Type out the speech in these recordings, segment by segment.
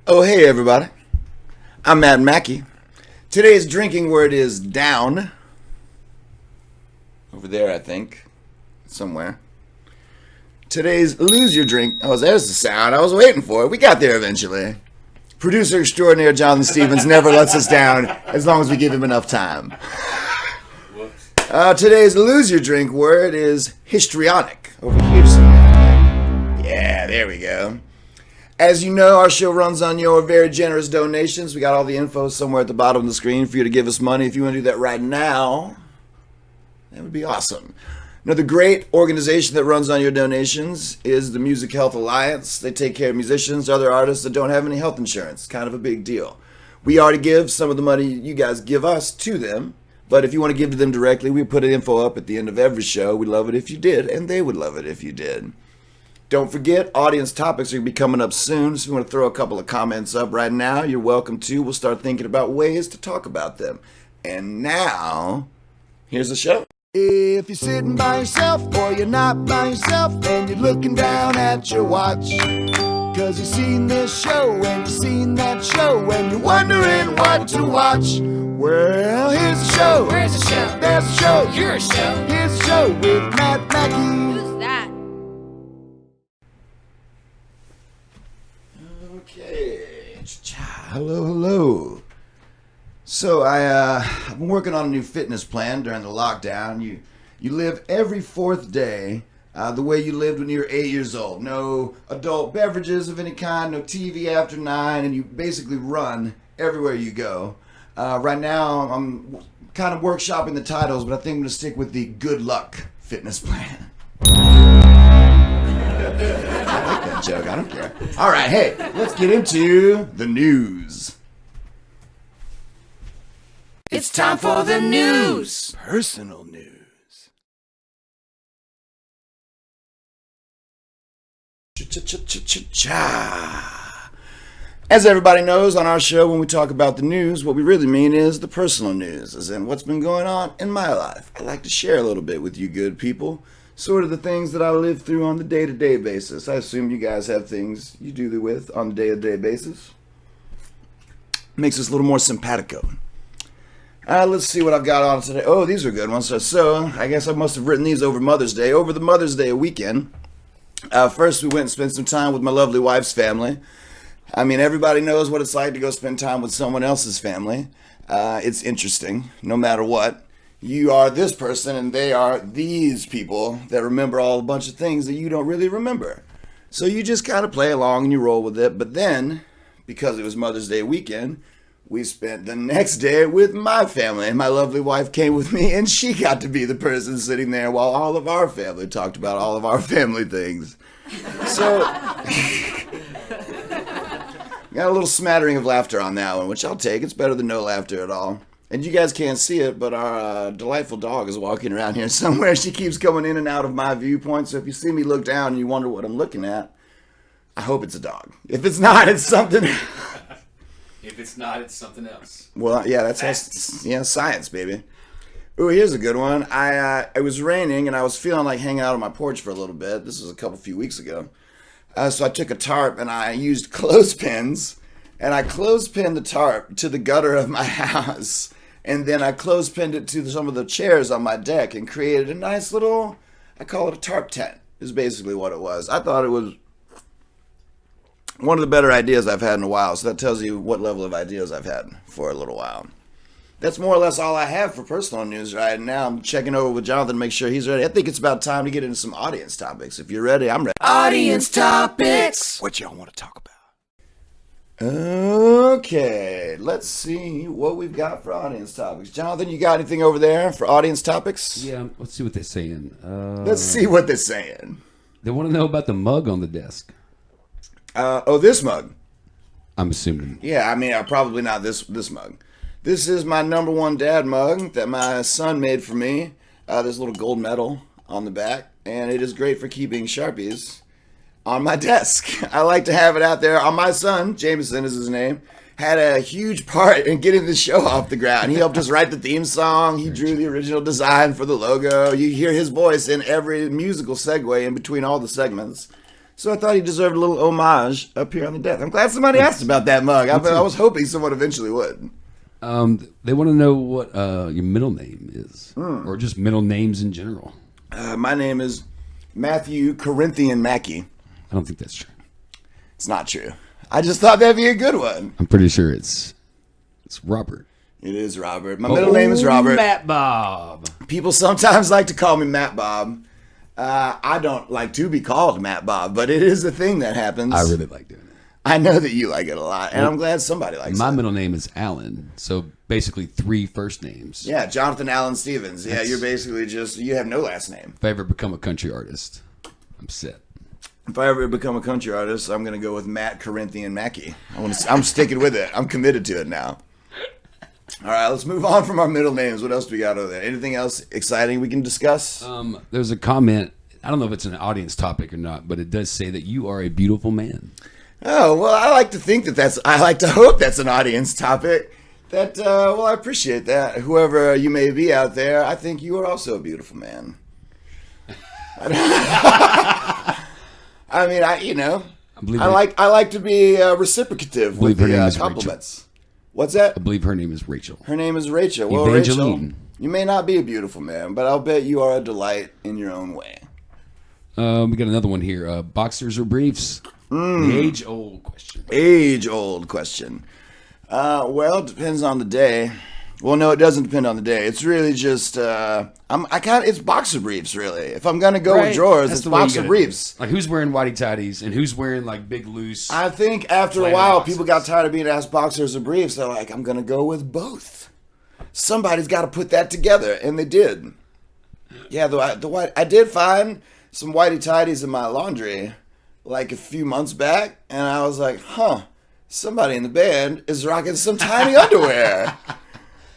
Oh, hey, everybody. I'm Matt Mackey. Today's drinking word is down. Over there, I think. Somewhere. Today's lose your drink. Oh, there's the sound. I was waiting for it. We got there eventually. Producer extraordinaire Jonathan Stevens never lets us down as long as we give him enough time. Today's lose your drink word is histrionic. Over here somewhere. Yeah, there we go. As you know, our show runs on your very generous donations. We got all the info somewhere at the bottom of the screen for you to give us money. If you want to do that right now, that would be awesome. Another great organization that runs on your donations is the Music Health Alliance. They take care of musicians, other artists that don't have any health insurance. It's kind of a big deal. We already give some of the money you guys give us to them, but if you want to give to them directly, we put an info up at the end of every show. We'd love it if you did, and they would love it if you did. Don't forget, audience topics are going to be coming up soon, so if you want to throw a couple of comments up right now, you're welcome to. We'll start thinking about ways to talk about them. And now, here's the show. If you're sitting by yourself or you're not by yourself and you're looking down at your watch, cause you've seen this show and you've seen that show and you're wondering what to watch, well, here's the show. Where's the show? There's the show. Your show. Here's the show with Matt Mackey. Who's that? Okay. Hello. So I've been working on a new fitness plan during the lockdown. You live every fourth day the way you lived when you were 8 years old. No adult beverages of any kind, no TV after 9, and you basically run everywhere you go. Right now I'm kind of workshopping the titles, but I think I'm going to stick with the Good Luck Fitness Plan. I like that joke. I don't care. All right, hey, let's get into the news. It's time for the news. Personal news. Cha-cha-cha-cha-cha. As everybody knows, on our show, when we talk about the news, what we really mean is the personal news, as in what's been going on in my life. I like to share a little bit with you good people, sort of the things that I live through on the day-to-day basis. I assume you guys have things you do with on the day-to-day basis. Makes us a little more simpatico. Let's see what I've got on today. Oh, these are good ones. So I guess I must have written these over Mother's Day. Over the Mother's Day weekend, first we went and spent some time with my lovely wife's family. I mean, everybody knows what it's like to go spend time with someone else's family. It's interesting, no matter what. You are this person and they are these people that remember all a bunch of things that you don't really remember. So you just kind of play along and you roll with it. But then, because it was Mother's Day weekend, we spent the next day with my family, and my lovely wife came with me, and she got to be the person sitting there while all of our family talked about all of our family things. So, got a little smattering of laughter on that one, which I'll take. It's better than no laughter at all. And you guys can't see it, but our delightful dog is walking around here somewhere. She keeps coming in and out of my viewpoint, so if you see me look down and you wonder what I'm looking at, I hope it's a dog. If it's not, it's something... If it's not, it's something else. Well, yeah, that's science, baby. Ooh, here's a good one. It was raining, and I was feeling like hanging out on my porch for a little bit. This was a few weeks ago. So I took a tarp, and I used clothespins, and I clothespinned the tarp to the gutter of my house, and then I clothespinned it to some of the chairs on my deck and created a nice little, I call it a tarp tent, is basically what it was. I thought it was one of the better ideas I've had in a while, so that tells you what level of ideas I've had for a little while. That's more or less all I have for personal news right now. I'm checking over with Jonathan to make sure he's ready. I think it's about time to get into some audience topics. If you're ready, I'm ready. Audience topics. What y'all want to talk about? Okay, let's see what we've got for audience topics. Jonathan, you got anything over there for audience topics? Yeah, let's see what they're saying. Let's see what they're saying. They want to know about the mug on the desk. This mug. I'm assuming. Yeah, I mean, probably not this mug. This is my number one dad mug that my son made for me. There's a little gold medal on the back, and it is great for keeping Sharpies on my desk. I like to have it out there. My son, Jameson is his name, had a huge part in getting the show off the ground. He helped us write the theme song. He drew the original design for the logo. You hear his voice in every musical segue in between all the segments. So I thought he deserved a little homage up here on the desk. I'm glad somebody asked about that mug. I was hoping someone eventually would. They want to know what your middle name is, or just middle names in general. My name is Matthew Corinthian Mackey. I don't think that's true. It's not true. I just thought that'd be a good one. I'm pretty sure it's Robert. It is Robert. My middle name is Robert. Matt Bob. People sometimes like to call me Matt Bob. I don't like to be called Matt Bob, but it is a thing that happens. I really like doing it. I know that you like it a lot, and I'm glad somebody likes it. My middle name is Alan, so basically 3 first names. Yeah, Jonathan Allen Stevens. Yeah, you're basically you have no last name. If I ever become a country artist, I'm set. If I ever become a country artist, I'm going to go with Matt Corinthian Mackey. I'm sticking with it. I'm committed to it now. All right, let's move on from our middle names. What else do we got over there? Anything else exciting we can discuss? There's a comment. I don't know if it's an audience topic or not, but it does say that you are a beautiful man. Oh, well, I like to think I like to hope that's an audience topic. I appreciate that. Whoever you may be out there, I think you are also a beautiful man. I mean, I like to be reciprocative with the compliments. Rachel. What's that? I believe her name is Rachel. Her name is Rachel. Well, Evangeline. Rachel, you may not be a beautiful man, but I'll bet you are a delight in your own way. We got another one here. Boxers or briefs? The age-old question. Age-old question. Well, it depends on the day. Well, no, it doesn't depend on the day. It's really just it's boxer briefs, really. If I'm gonna go with drawers, it's boxer briefs. Like, who's wearing whitey tighties and who's wearing like big loose? I think after a while, people got tired of being asked boxers or briefs. They're like, I'm gonna go with both. Somebody's got to put that together, and they did. Yeah, I did find some whitey tighties in my laundry like a few months back, and I was like, somebody in the band is rocking some tiny underwear.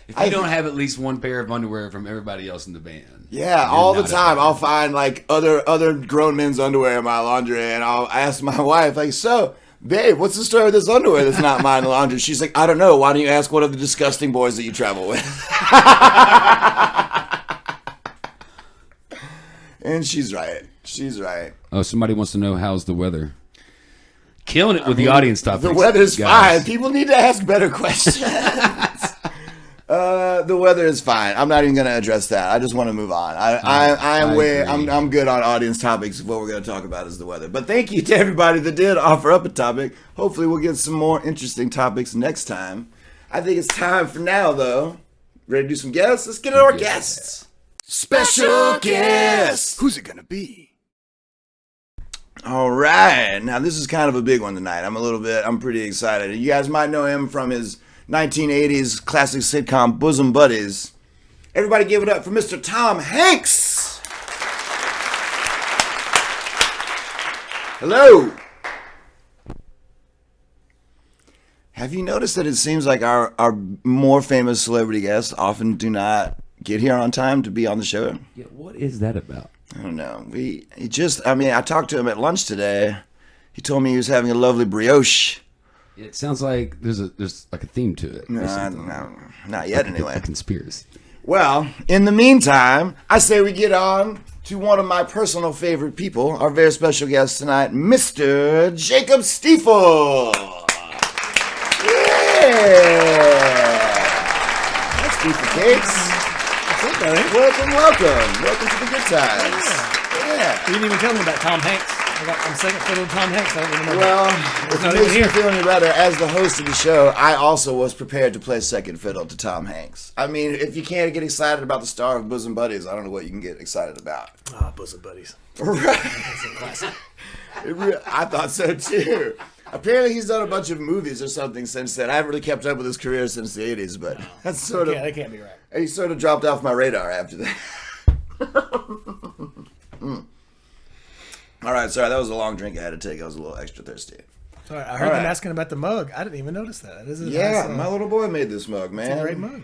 If you don't have at least one pair of underwear from everybody else in the band. Yeah, all the time. I'll find like other grown men's underwear in my laundry, and I'll ask my wife, like, so, babe, what's the story with this underwear that's not mine in the laundry? She's like, I don't know. Why don't you ask one of the disgusting boys that you travel with? And she's right. She's right. Oh, somebody wants to know how's the weather. Killing it with the audience topics. The weather's guys. fine. People need to ask better questions. The weather is fine. I'm not even going to address that. I just want to move on. I'm good on audience topics. What we're going to talk about is the weather. But thank you to everybody that did offer up a topic. Hopefully we'll get some more interesting topics next time. I think it's time for now, though. Ready to do some guests? Let's get to our guests. Special guest. Who's it gonna be? All right. Now, this is kind of a big one tonight. I'm pretty excited. You guys might know him from his 1980s classic sitcom Bosom Buddies. Everybody give it up for Mr. Tom Hanks. Hello. Have you noticed that it seems like our more famous celebrity guests often do not get here on time to be on the show? Yeah, what is that about? I don't know. I talked to him at lunch today. He told me he was having a lovely brioche. It sounds like there's like a theme to it. No, not yet anyway. A conspiracy. Well, in the meantime, I say we get on to one of my personal favorite people, our very special guest tonight, Mr. Jacob Stiefel. Yeah! That's Stiefel Cakes. Welcome to the good times. Yeah. You didn't even tell me about Tom Hanks. I'm second fiddle to Tom Hanks. I don't even know. Well, if it makes you feel any better, as the host of the show, I also was prepared to play second fiddle to Tom Hanks. I mean, if you can't get excited about the star of Bosom Buddies, I don't know what you can get excited about. Bosom Buddies. Right. That's a classic. I thought so too. Apparently, he's done a bunch of movies or something since then. I haven't really kept up with his career since the 80s, but that's sort of... Yeah, that can't be right. He sort of dropped off my radar after that. All right, sorry, that was a long drink I had to take. I was a little extra thirsty. Sorry, I heard them asking about the mug. I didn't even notice that. My little boy made this mug, man. It's a great mug.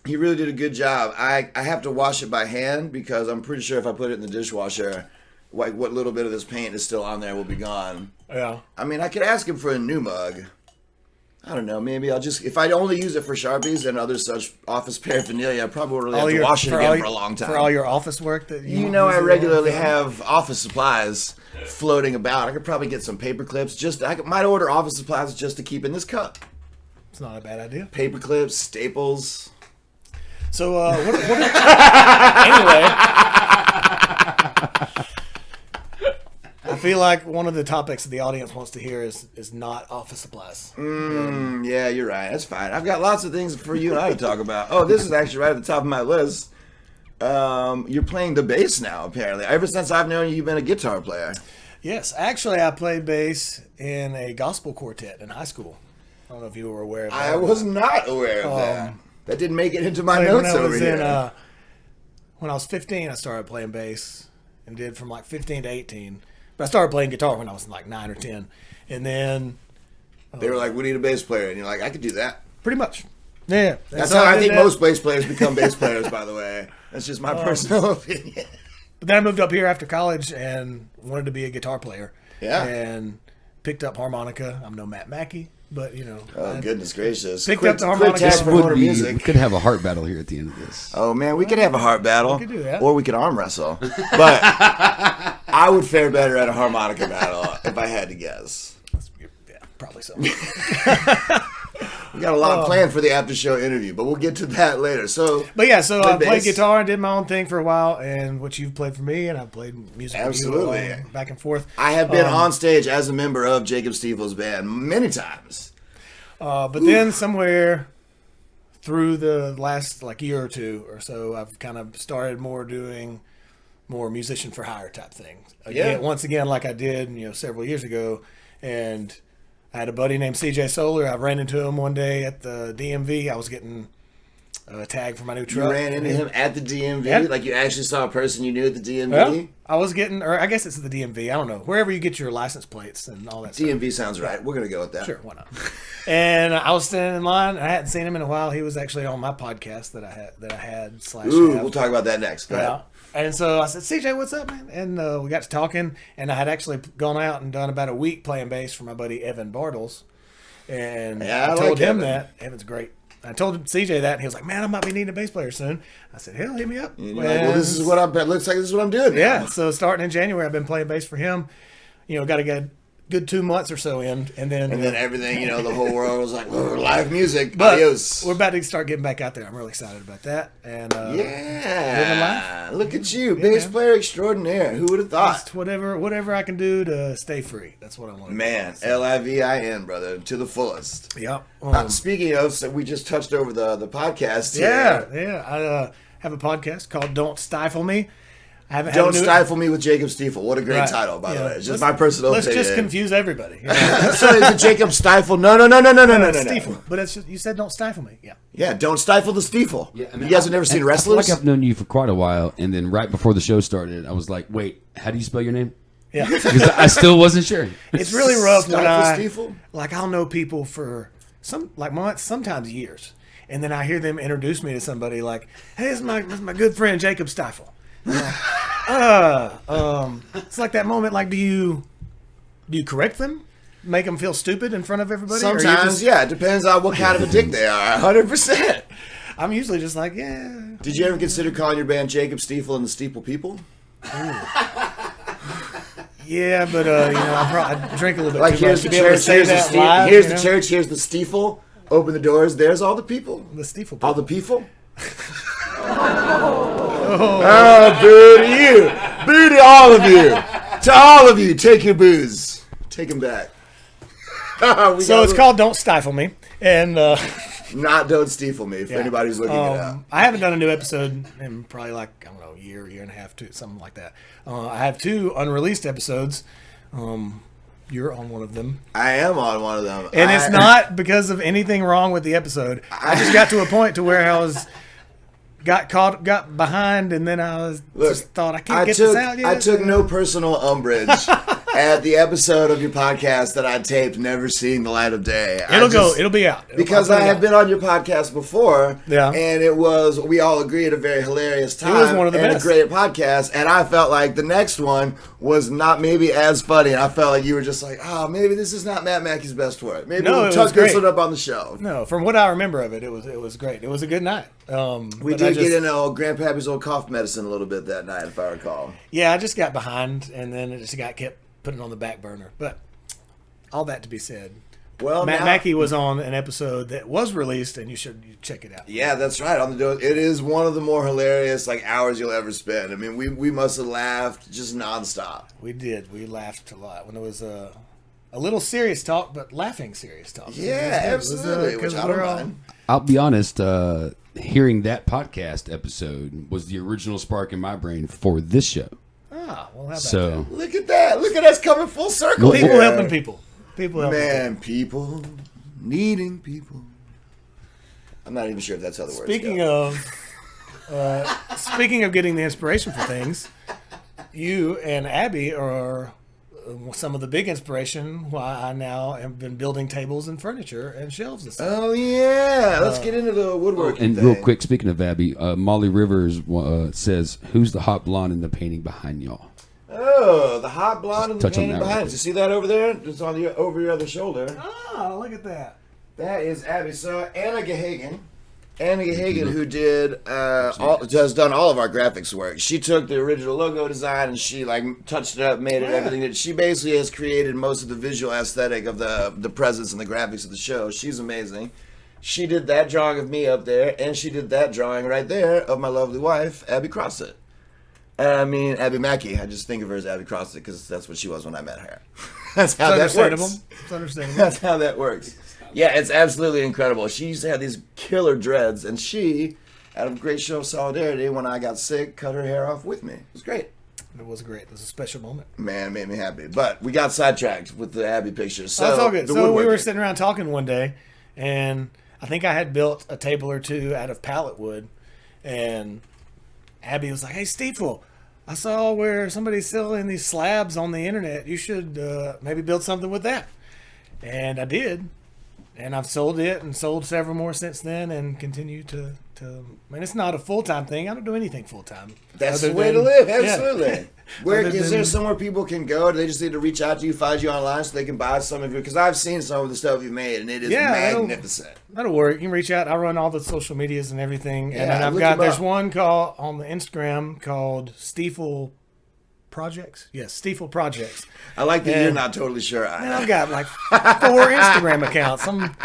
He really did a good job. I have to wash it by hand because I'm pretty sure if I put it in the dishwasher, like what little bit of this paint is still on there will be gone. Yeah. I mean, I could ask him for a new mug. I don't know. Maybe I'll just, if I only use it for Sharpies and other such office paraphernalia, I probably won't really have to wash it again for a long time. For all your office work that you know, I regularly have office supplies floating about. I could probably get some paper clips. Might order office supplies just to keep in this cup. It's not a bad idea. Paper clips, staples. So, anyway. I feel like one of the topics the audience wants to hear is not office supplies. Yeah, you're right. That's fine. I've got lots of things for you and I to talk about. Oh, this is actually right at the top of my list. You're playing the bass now, apparently. Ever since I've known you, you've been a guitar player. Yes, actually, I played bass in a gospel quartet in high school. I don't know if you were aware of that. I was not aware of that. That didn't make it into my notes over here. When I was 15, I started playing bass and did from like 15 to 18. But I started playing guitar when I was like 9 or 10. And then they were like, we need a bass player. And you're like, I could do that. Pretty much. Yeah. That's how I think most bass players become bass players, by the way. That's just my personal opinion. But then I moved up here after college and wanted to be a guitar player. Yeah. And picked up harmonica. I'm no Matt Mackey, but you know. Oh, goodness gracious. Picked up the harmonica. This would be, we could have a heart battle here at the end of this. Oh, man, we could have a heart battle. We could do that. Or we could arm wrestle. But I would fare better at a harmonica battle if I had to guess. Yeah, probably so. We got a lot planned for the after show interview, but we'll get to that later. So I played guitar and did my own thing for a while, and what you've played for me, and I've played music absolutely for you back and forth. I have been on stage as a member of Jacob Stiefel's band many times. But then somewhere through the last like year or two or so, I've kind of started doing more musician for hire type things. Once again, like I did, several years ago, and I had a buddy named CJ Solar. I ran into him one day at the DMV. I was getting a tag for my new truck. You ran into him at the DMV? Yep. Like you actually saw a person you knew at the DMV? Yeah, I was getting, or I guess it's the DMV. I don't know. Wherever you get your license plates and all that stuff. DMV sounds right. We're going to go with that. Sure, why not? And I was standing in line. I hadn't seen him in a while. He was actually on my podcast that I had / Ooh, we'll talk about that next. Go ahead. And so I said, CJ, what's up, man? And we got to talking, and I had actually gone out and done about a week playing bass for my buddy Evan Bartles. And I told him that. Evan's great. I told CJ that, and he was like, man, I might be needing a bass player soon. I said, hell, hit me up. And you're like, well, this is what looks like this is what I'm doing now. Yeah, so starting in January, I've been playing bass for him. Got to get good 2 months or so in, and then everything, the whole world was like, live music, but adios. We're about to start getting back out there. I'm really excited about that. And living life. Look at you, Yeah, bass man. player extraordinaire. Who would have thought? Just whatever I can do to stay free. That's what I want. Man, LIVIN, brother, to the fullest. Yep. Speaking of, so we just touched over the podcast. Yeah. I have a podcast called "Don't Stifle Me." Don't Stifle Me with Jacob Stiefel. What a great title, by the way. It's just my personal opinion. Let's just confuse everybody. So is it Jacob Stifel? No. Stiefel. But it's just, you said don't stifle me. Yeah. Yeah, don't stifle the Stiefel. Yeah, I mean, you guys have never seen wrestlers? I feel like I've known you for quite a while, and then right before the show started, I was like, wait, how do you spell your name? Yeah. Because I still wasn't sure. It's really rough when Stiefel? I'll know people for months, sometimes years, and then I hear them introduce me to somebody like, hey, this is my good friend Jacob Stiefel. It's like that moment. Like, do you correct them, make them feel stupid in front of everybody? Sometimes, it depends on what kind of a dick they are. 100%. I'm usually just like, yeah. Did you ever consider calling your band Jacob Stiefel and the Steeple People? Yeah, but I drink a little bit. Like, too here's much the to be able to church, say here's the that live, here's the church, here's the Stiefel. Open the doors. There's all the people. The Stiefel. All the people. Oh, boo to you. Boo to all of you. To all of you, take your booze. Take them back. So it's called Don't Stifle Me. And not Don't Stiefel Me, for anybody who's looking it up. I haven't done a new episode in probably like, I don't know, a year and a half, something like that. I have 2 unreleased episodes. You're on one of them. I am on one of them. And it's not because of anything wrong with the episode. I just got to a point to where I got behind, and then I just thought, I can't get this out yet. I took no personal umbrage at the episode of your podcast that I taped never seeing the light of day. It'll be out. Because I have been on your podcast before, Yeah. and it was, we all agreed, a very hilarious time. It was one of the and best. a great podcast, and I felt like the next one was not maybe as funny, and I felt like you were just like, oh, maybe this is not Matt Mackey's best work. Maybe No, we'll it tuck was this great. one up on the shelf. No, from what I remember of it, it was great. It was a good night. We but I did just- get into old Grandpappy's old cough medicine a little bit that night, if I recall. Yeah, I just got behind, and then it just kept putting it on the back burner. But all that to be said, Well, Matt now- Mackey was on an episode that was released, and you should check it out. Yeah, that's right. On the it is one of the more hilarious hours you'll ever spend. I mean, we must have laughed just nonstop. We did. We laughed a lot when it was a little serious talk, but laughing serious talk. Yeah, It was, absolutely. Which 'cause I we're don't all- mind. I'll be honest, hearing that podcast episode was the original spark in my brain for this show. Ah, well, how about So, Look at that. Look at us coming full circle. that? People here. helping people. People helping people. Man, people needing people. I'm not even sure if that's how the words Speaking go. speaking of getting the inspiration for things, you and Abby are some of the big inspiration why I now have been building tables and furniture and shelves and stuff. Oh yeah, let's get into the woodworking and thing. real quick, speaking of Abby, Molly Rivers says, "Who's the hot blonde in the painting behind y'all?" Oh, the hot blonde and the Touch on painting that real behind quick. us. You see that over there? It's on the over your other shoulder. Oh, look at that. That is Abby. So Anna Gahagan, who did has done all of our graphics work. She took the original logo design and she touched it up, made it everything. That she basically has created most of the visual aesthetic of the presence and the graphics of the show. She's amazing. She did that drawing of me up there, and she did that drawing right there of my lovely wife, Abby Crossett. I mean, Abby Mackey. I just think of her as Abby Crossett because that's what she was when I met her. That's how that works. It's understandable. That's how that works. Yeah, it's absolutely incredible. She used to have these killer dreads, and she, out of a great show of solidarity, when I got sick, cut her hair off with me. It was great. It was great. It was a special moment. Man, it made me happy. But we got sidetracked with the Abby pictures. So That's all good. the So we were woodworking. sitting around talking one day, and I think I had built a table or two out of pallet wood, and Abby was like, "Hey, Stiefel, I saw where somebody's selling these slabs on the internet. You should maybe build something with that." And I did, and I've sold it and sold several more since then, and continue to. I mean, it's not a full-time thing. I don't do anything full-time. That's other the way than- to live. yeah. Absolutely. Where Other is there than- somewhere people can go? Do they just need to reach out to you, find you online, so they can buy some of your? Because I've seen some of the stuff you made, and it is magnificent. That'll work. You can reach out. I run all the social medias and everything. Yeah, And then I've look got, him there's up. one call on the Instagram called Stiefel Projects. Yes, Stiefel Projects. I like that And- you're not totally sure. And I've got like 4 Instagram accounts. I'm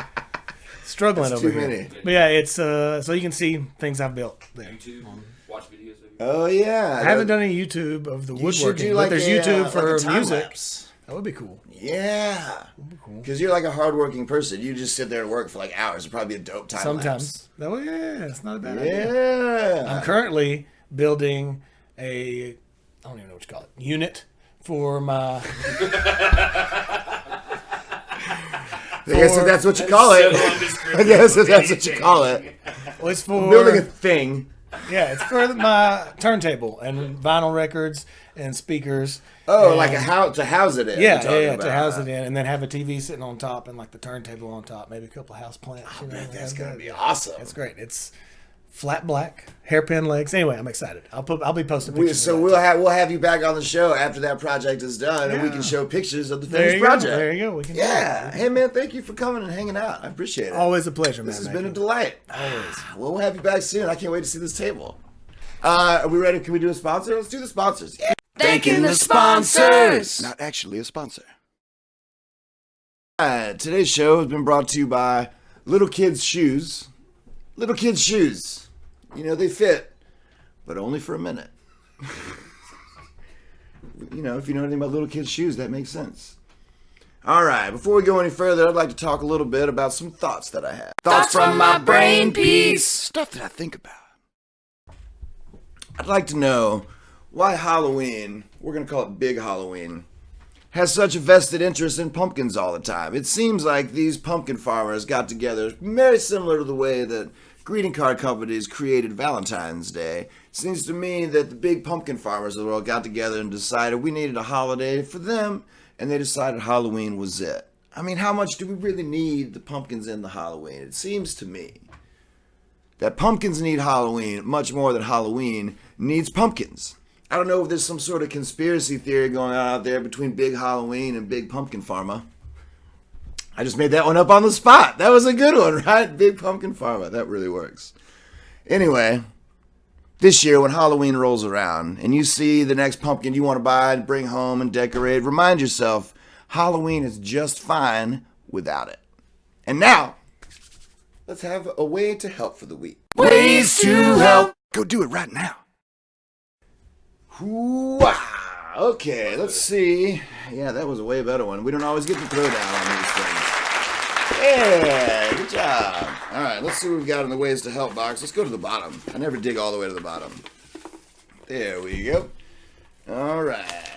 struggling That's over too here. many. But yeah, it's so you can see things I've built there. YouTube, watch videos of you. Oh yeah, I haven't done any YouTube of the You should woodworking, do but there's YouTube like for a time music. lapse. That would be cool. Yeah, because you're like a hardworking person. You just sit there and work for like hours. It'd probably be a dope time. Sometimes. Oh yeah, it's not a bad lapse. idea. Yeah. I'm currently building I don't even know what you call it, unit for my. I guess if that's what you call it. I guess if that's what you call it. Well, it's for Building a thing. yeah, it's for my turntable and vinyl records and speakers. Oh, and, like a house to house it in. Yeah, you're talking yeah, about. to house it in, and then have a TV sitting on top and like the turntable on top, maybe a couple of house plants. You know, That's like gonna that. be awesome. It's great. It's flat black, hairpin legs. Anyway, I'm excited. I'll be posting pictures. So of that. we'll have you back on the show after that project is done, and we Yeah. can show pictures of the There finished you go. project. There you go. We can do Yeah. that. Hey man, thank you for coming and hanging out. I appreciate it. Always a pleasure, man. This has been a delight. Always. Well, we'll have you back soon. I can't wait to see this table. Are we ready? Can we do a sponsor? Let's do the sponsors. Yeah. Thanking the sponsors. Not actually a sponsor. Today's show has been brought to you by Little Kids Shoes. Little Kids Shoes. You know, they fit, but only for a minute. You know, if you know anything about Little Kids Shoes, that makes sense. All right, before we go any further, I'd like to talk a little bit about some thoughts that I have. Thoughts from my brain piece. Stuff that I think about. I'd like to know why Halloween, we're going to call it Big Halloween, has such a vested interest in pumpkins all the time. It seems like these pumpkin farmers got together very similar to the way that greeting card companies created Valentine's Day. It seems to me that the big pumpkin farmers of the world got together and decided we needed a holiday for them and they decided Halloween was it. I mean, how much do we really need the pumpkins in the Halloween? It seems to me that pumpkins need Halloween much more than Halloween needs pumpkins. I don't know if there's some sort of conspiracy theory going on out there between Big Halloween and Big Pumpkin Pharma. I just made that one up on the spot. That was a good one, right? Big Pumpkin Pharma. That really works. Anyway, this year when Halloween rolls around and you see the next pumpkin you want to buy and bring home and decorate, remind yourself Halloween is just fine without it. And now, let's have a way to help for the week. Ways to help. Go do it right now. Wow. Okay, let's see. Yeah, that was a way better one. We don't always get the throwdown on these things. Yeah, good job. All right, let's see what we've got in the ways to help box. Let's go to the bottom. I never dig all the way to the bottom. There we go. All right.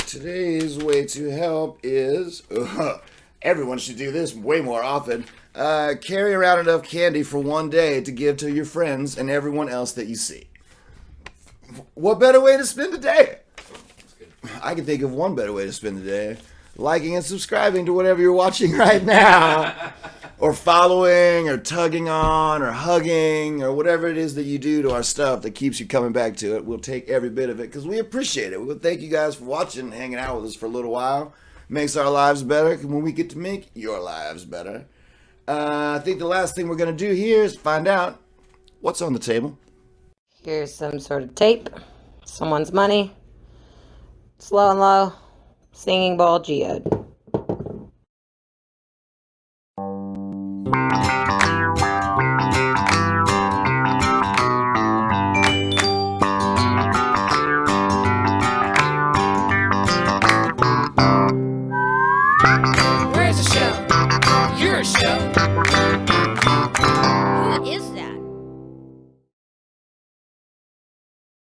Today's way to help is... everyone should do this way more often. Carry around enough candy for one day to give to your friends and everyone else that you see. What better way to spend the day? I can think of one better way to spend the day. Liking and subscribing to whatever you're watching right now. Or following, or tugging on, or hugging, or whatever it is that you do to our stuff that keeps you coming back to it. We'll take every bit of it because we appreciate it. We'll thank you guys for watching and hanging out with us for a little while. Makes our lives better when we get to make your lives better. I think the last thing we're going to do here is find out what's on the table. Here's some sort of tape, someone's money, slow and low, singing ball geode. Where's the show? You're a show. What is that?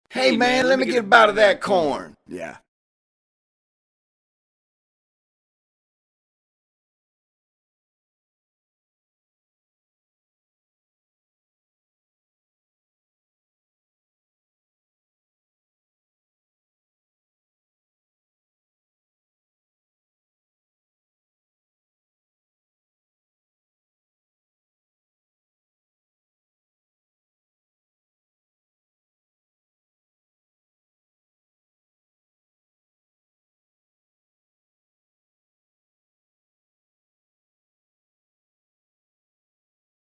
Hey man, let me get a bite of that corn. Yeah.